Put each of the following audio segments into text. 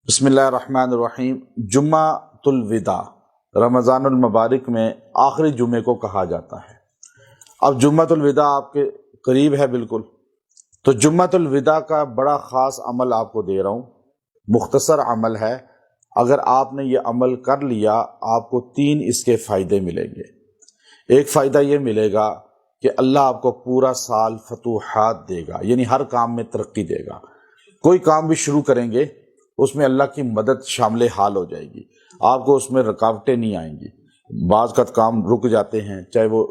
بسم اللہ الرحمن الرحیم۔ جمعۃ الوداع رمضان المبارک میں آخری جمعے کو کہا جاتا ہے۔ اب جمعۃ الوداع آپ کے قریب ہے بالکل، تو جمعۃ الوداع کا بڑا خاص عمل آپ کو دے رہا ہوں، مختصر عمل ہے۔ اگر آپ نے یہ عمل کر لیا آپ کو 3 اس کے فائدے ملیں گے۔ ایک فائدہ یہ ملے گا کہ اللہ آپ کو پورا سال فتوحات دے گا، یعنی ہر کام میں ترقی دے گا۔ کوئی کام بھی شروع کریں گے اس میں اللہ کی مدد شامل حال ہو جائے گی، آپ کو اس میں رکاوٹیں نہیں آئیں گی۔ بعض کا کام رک جاتے ہیں، چاہے وہ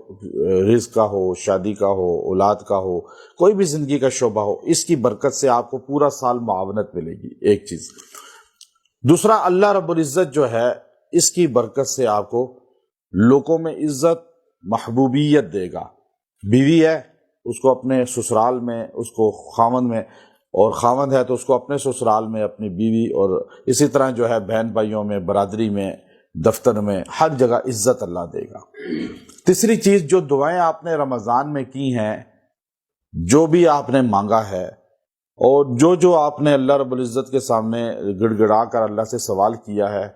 رزق کا ہو، شادی کا ہو، اولاد کا ہو، کوئی بھی زندگی کا شعبہ ہو، اس کی برکت سے آپ کو پورا سال معاونت ملے گی، ایک چیز۔ دوسرا، اللہ رب العزت جو ہے اس کی برکت سے آپ کو لوگوں میں عزت محبوبیت دے گا۔ بیوی ہے اس کو اپنے سسرال میں، اس کو خاوند میں، اور خاوند ہے تو اس کو اپنے سسرال میں اپنی بیوی، اور اسی طرح جو ہے بہن بھائیوں میں، برادری میں، دفتر میں، ہر جگہ عزت اللہ دے گا۔ تیسری چیز، جو دعائیں آپ نے رمضان میں کی ہیں، جو بھی آپ نے مانگا ہے، اور جو آپ نے اللہ رب العزت کے سامنے گڑ گڑا کر اللہ سے سوال کیا ہے،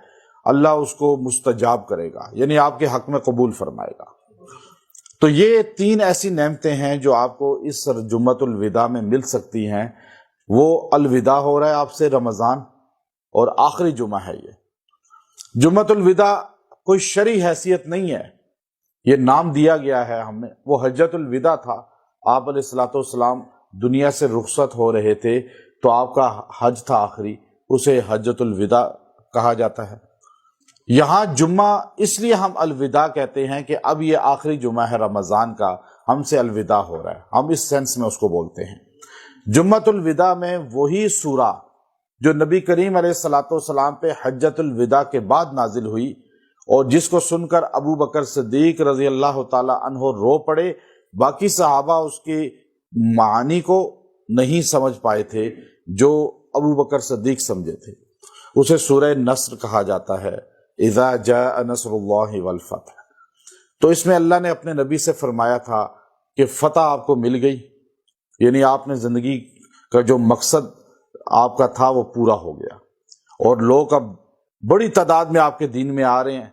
اللہ اس کو مستجاب کرے گا، یعنی آپ کے حق میں قبول فرمائے گا۔ تو یہ 3 ایسی نعمتیں ہیں جو آپ کو اس جمعۃ الوداع میں مل سکتی ہیں۔ وہ الوداع ہو رہا ہے آپ سے رمضان، اور آخری جمعہ ہے یہ۔ جمعۃ الوداع کوئی شرعی حیثیت نہیں ہے، یہ نام دیا گیا ہے ہم نے۔ وہ حجۃ الوداع تھا، آپ علیہ الصلوۃ والسلام دنیا سے رخصت ہو رہے تھے تو آپ کا حج تھا آخری، اسے حجۃ الوداع کہا جاتا ہے۔ یہاں جمعہ اس لیے ہم الوداع کہتے ہیں کہ اب یہ آخری جمعہ ہے رمضان کا، ہم سے الوداع ہو رہا ہے، ہم اس سینس میں اس کو بولتے ہیں۔ جمعۃ الوداع میں وہی سورہ جو نبی کریم علیہ الصلوۃ والسلام پہ حجۃ الوداع کے بعد نازل ہوئی، اور جس کو سن کر ابو بکر صدیق رضی اللہ تعالی عنہ رو پڑے، باقی صحابہ اس کی معانی کو نہیں سمجھ پائے تھے جو ابو بکر صدیق سمجھے تھے۔ اسے سورہ نصر کہا جاتا ہے، اذا جاء نصر اللہ والفتح۔ تو اس میں اللہ نے اپنے نبی سے فرمایا تھا کہ فتح آپ کو مل گئی، یعنی آپ نے زندگی کا جو مقصد آپ کا تھا وہ پورا ہو گیا، اور لوگ اب بڑی تعداد میں آپ کے دین میں آ رہے ہیں۔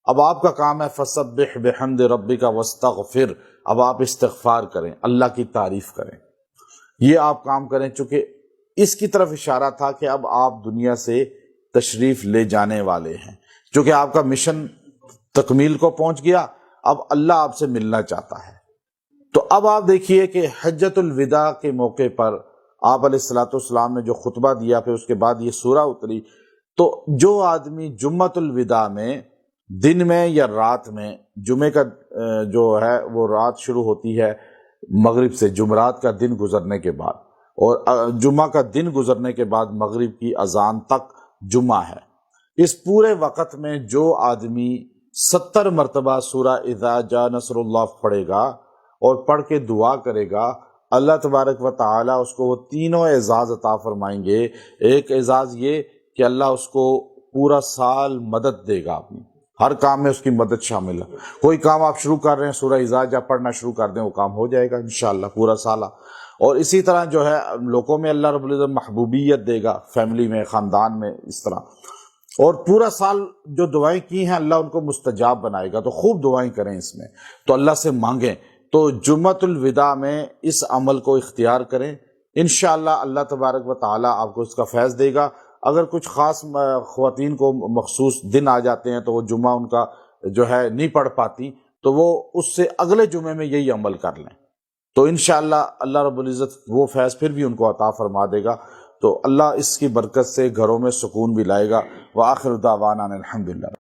اب آپ کا کام ہے فسبح بحمد ربک واستغفر، اب آپ استغفار کریں، اللہ کی تعریف کریں، یہ آپ کام کریں، چونکہ اس کی طرف اشارہ تھا کہ اب آپ دنیا سے تشریف لے جانے والے ہیں، چونکہ آپ کا مشن تکمیل کو پہنچ گیا، اب اللہ آپ سے ملنا چاہتا ہے۔ تو اب آپ دیکھیے کہ حجۃ الوداع کے موقع پر آپ علیہ الصلوۃ والسلام نے جو خطبہ دیا، پھر اس کے بعد یہ سورہ اتری، تو جو آدمی جمعۃ الوداع میں دن میں یا رات میں، جمعے کا جو ہے وہ رات شروع ہوتی ہے مغرب سے، جمعرات کا دن گزرنے کے بعد، اور جمعہ کا دن گزرنے کے بعد مغرب کی اذان تک جمعہ ہے۔ اس پورے وقت میں جو آدمی 70 مرتبہ سورہ اذا جاء نصر اللہ پڑھے گا اور پڑھ کے دعا کرے گا، اللہ تبارک و تعالی اس کو وہ تینوں اعزاز عطا فرمائیں گے۔ ایک اعزاز یہ کہ اللہ اس کو پورا سال مدد دے گا، اپنی ہر کام میں اس کی مدد شامل ہے۔ کوئی کام آپ شروع کر رہے ہیں، سورہ اذا جاء پڑھنا شروع کر دیں، وہ کام ہو جائے گا انشاءاللہ پورا سالہ۔ اور اسی طرح جو ہے لوگوں میں اللہ رب العزت محبوبیت دے گا، فیملی میں، خاندان میں، اس طرح۔ اور پورا سال جو دعائیں کی ہیں اللہ ان کو مستجاب بنائے گا، تو خوب دعائیں کریں اس میں، تو اللہ سے مانگیں۔ تو جمعۃ الوداع میں اس عمل کو اختیار کریں، انشاءاللہ اللہ تبارک و تعالی آپ کو اس کا فیض دے گا۔ اگر کچھ خاص خواتین کو مخصوص دن آ جاتے ہیں تو وہ جمعہ ان کا جو ہے نہیں پڑھ پاتی، تو وہ اس سے اگلے جمعے میں یہی عمل کر لیں، تو انشاءاللہ اللہ رب العزت وہ فیض پھر بھی ان کو عطا فرما دے گا۔ تو اللہ اس کی برکت سے گھروں میں سکون بھی لائے گا۔ وآخر دعوانا الحمدللہ۔